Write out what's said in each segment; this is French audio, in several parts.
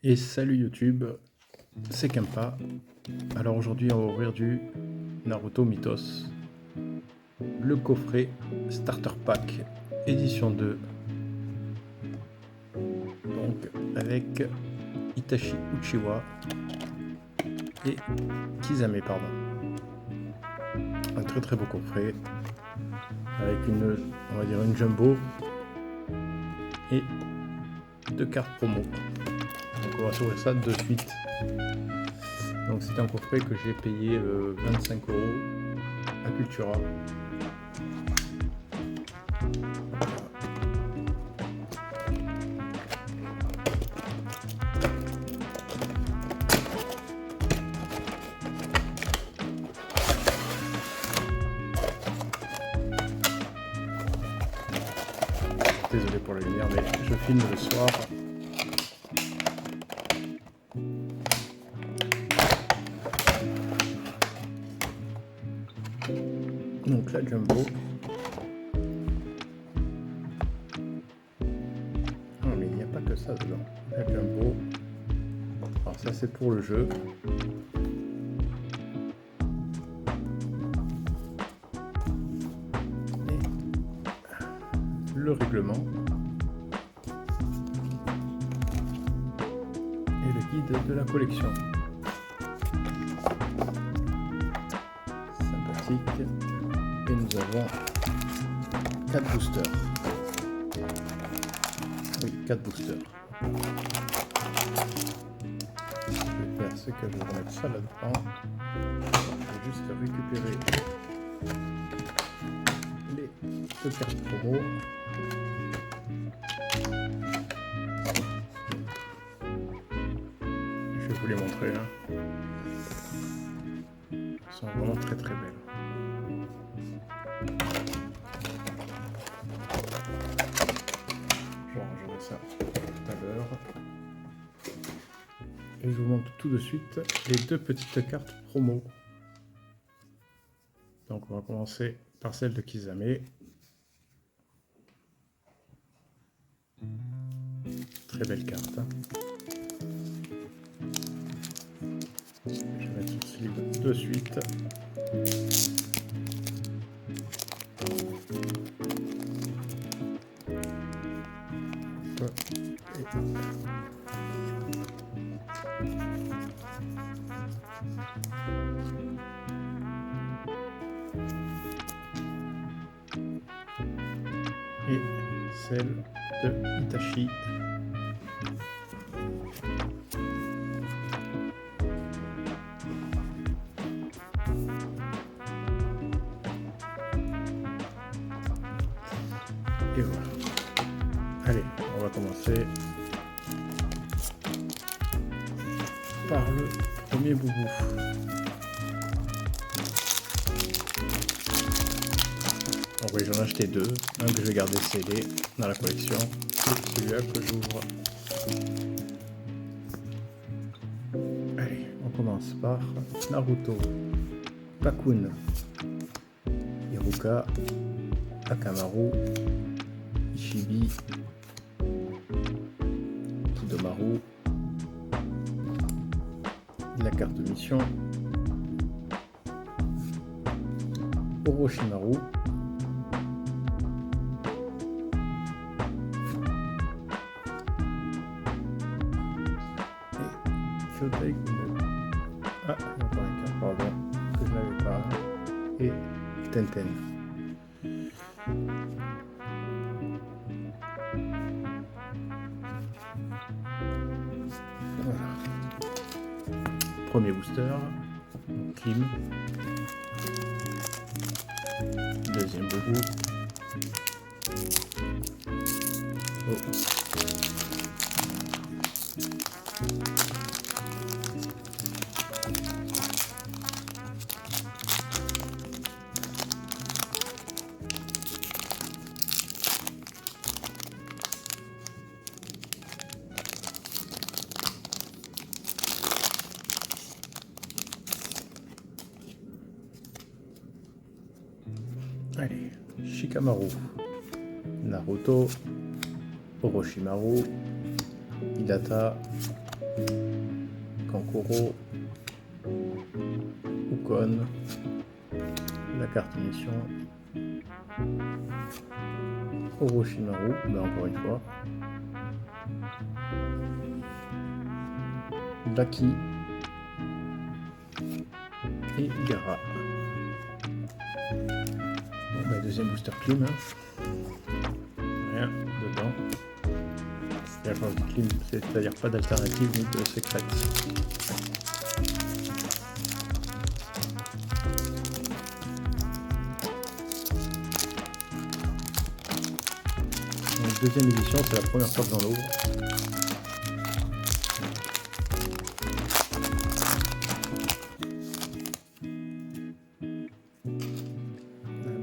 Et salut YouTube, c'est Kempa. Alors aujourd'hui on va ouvrir du Naruto Mythos, le coffret Starter Pack édition 2, donc avec Itachi Uchiwa et Kisame, pardon. Un très très beau coffret avec on va dire une jumbo et 2 cartes promo. Donc on va s'ouvrir ça de suite. Donc c'est un coffret que j'ai payé 25 € à Cultura. Désolé pour la lumière, mais je filme le soir. Donc la jumbo. Non mais il n'y a pas que ça dedans. La jumbo. Alors ça c'est pour le jeu. Et le règlement. Et le guide de la collection. Sympathique. Et nous avons 4 boosters. Oui, 4 boosters. Ce que je vais faire, c'est que je vais remettre ça là-dedans. Je vais juste récupérer les 2 cartes promo. Je vais vous les montrer là. Elles sont vraiment très très belles. Je rangerai ça tout à l'heure. Et je vous montre tout de suite les 2 petites cartes promo. Donc on va commencer par celle de Kisame. Très belle carte. Je vais mettre ce livre de suite. Et celle de Itachi. Et voilà. Allez, on va commencer par le premier boubou. Donc oui, j'en ai acheté 2. Un que je vais garder scellé dans la collection. Et celui-là que j'ouvre. Allez, on commence par Naruto, Pakun, Iruka, Akamaru, Ishibi, Kidomaru, la carte de mission, Orochimaru, et Kyodai Gundam. Ah, il y a encore un carte, pardon, que je n'avais pas. Et Tenten. Voilà. Premier booster, Kim. Deuxième boubou. Oh. Allez, Shikamaru, Naruto, Orochimaru, Hinata, Kankuro, Ukon, la carte mission, Orochimaru, encore une fois, Baki et Gaara. Bon, deuxième booster clean, rien dedans. C'est-à-dire pas d'alternative ni de secret. Donc, deuxième édition, c'est la première fois que j'en ouvre.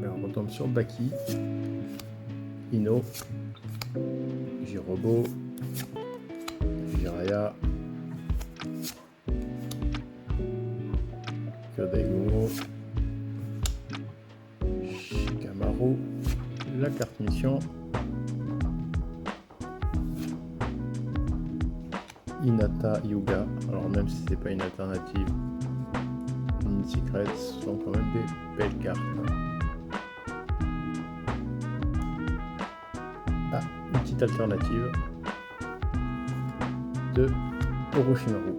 On retombe sur Baki, Ino, Jirobo, Jiraiya, Kyodai-Momo, Shikamaru, la carte mission, Hinata Hyuga. Alors même si c'est pas une alternative, une secret, ce sont quand même des belles cartes. Ah, une petite alternative de Orochimaru.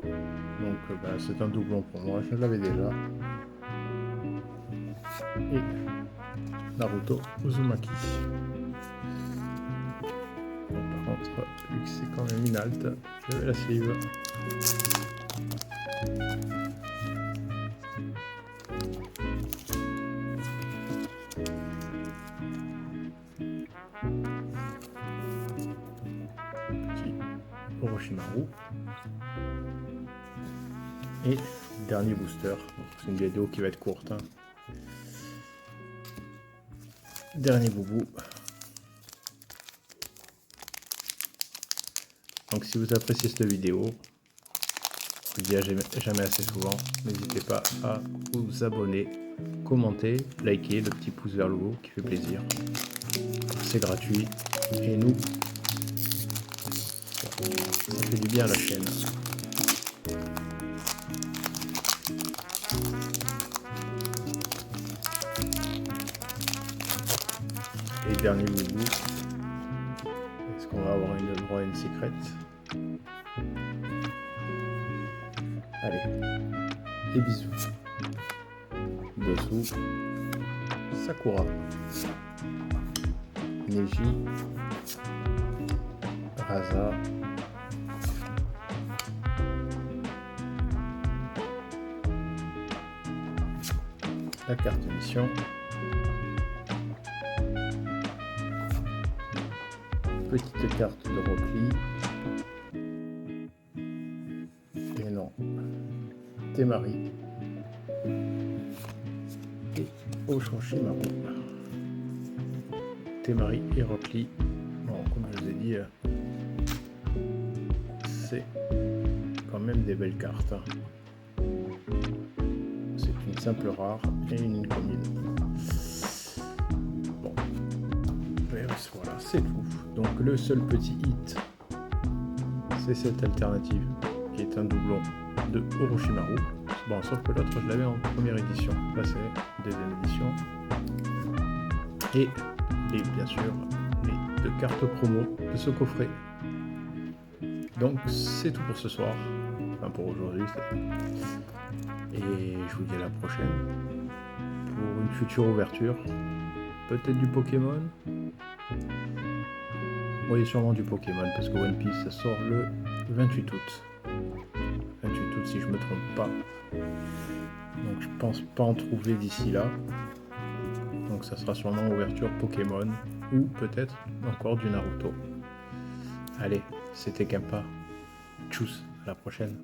Donc c'est un doublon pour moi, je l'avais déjà. Et Naruto Uzumaki. Bon, par contre, vu que c'est quand même une halte, je vais la sleeve. Orochimaru. Et dernier booster. C'est une vidéo qui va être courte. Dernier boubou. Donc si vous appréciez cette vidéo, je vous dis jamais assez souvent, n'hésitez pas à vous abonner, commenter, liker, le petit pouce vers le haut qui fait plaisir. C'est gratuit et nous, ça fait du bien à la chaîne. Et dernier boubou, est-ce qu'on va avoir le droit à une secret? Allez, et bisous. Dessous, Sakura, Neji, Raza, la carte mission, petite carte de repli, et non, Temari et Orochimaru. Temari et Rockly. Bon, comme je vous ai dit, c'est quand même des belles cartes. C'est une simple rare et une commune. Bon, voilà, c'est tout. Donc le seul petit hit, c'est cette alternative qui est un doublon de Orochimaru. Bon, sauf que l'autre, je l'avais en première édition. Là, c'est deuxième édition. Et bien sûr, les 2 cartes promo de ce coffret. Donc, c'est tout pour ce soir. Enfin, pour aujourd'hui. Et je vous dis à la prochaine. Pour une future ouverture. Peut-être du Pokémon. Oui, sûrement du Pokémon, parce que One Piece, ça sort le 28 août. 28 août, si je me trompe pas. Donc je pense pas en trouver d'ici là. Donc ça sera sûrement ouverture Pokémon ou peut-être encore du Naruto. Allez, c'était Kempa. Tchuss, à la prochaine.